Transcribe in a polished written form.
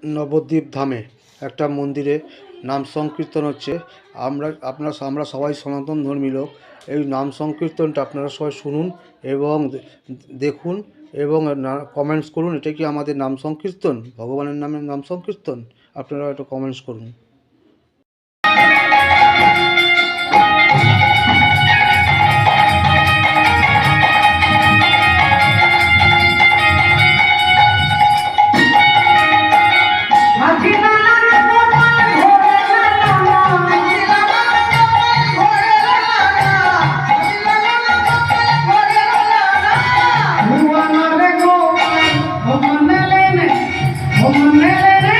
নবদ্বীপ ধামে একটা মন্দিরে নাম সংকীর্তন হচ্ছে। আমরা সবাই সনাতন ধর্মী লোক। এই নাম সংকীর্তনটা আপনারা সবাই শুনুন এবং দেখুন এবং কমেন্টস করুন, এটা কি আমাদের নাম সংকীর্তন, ভগবানের নামের নাম সংকীর্তন? আপনারা একটু কমেন্টস করুন। Oh,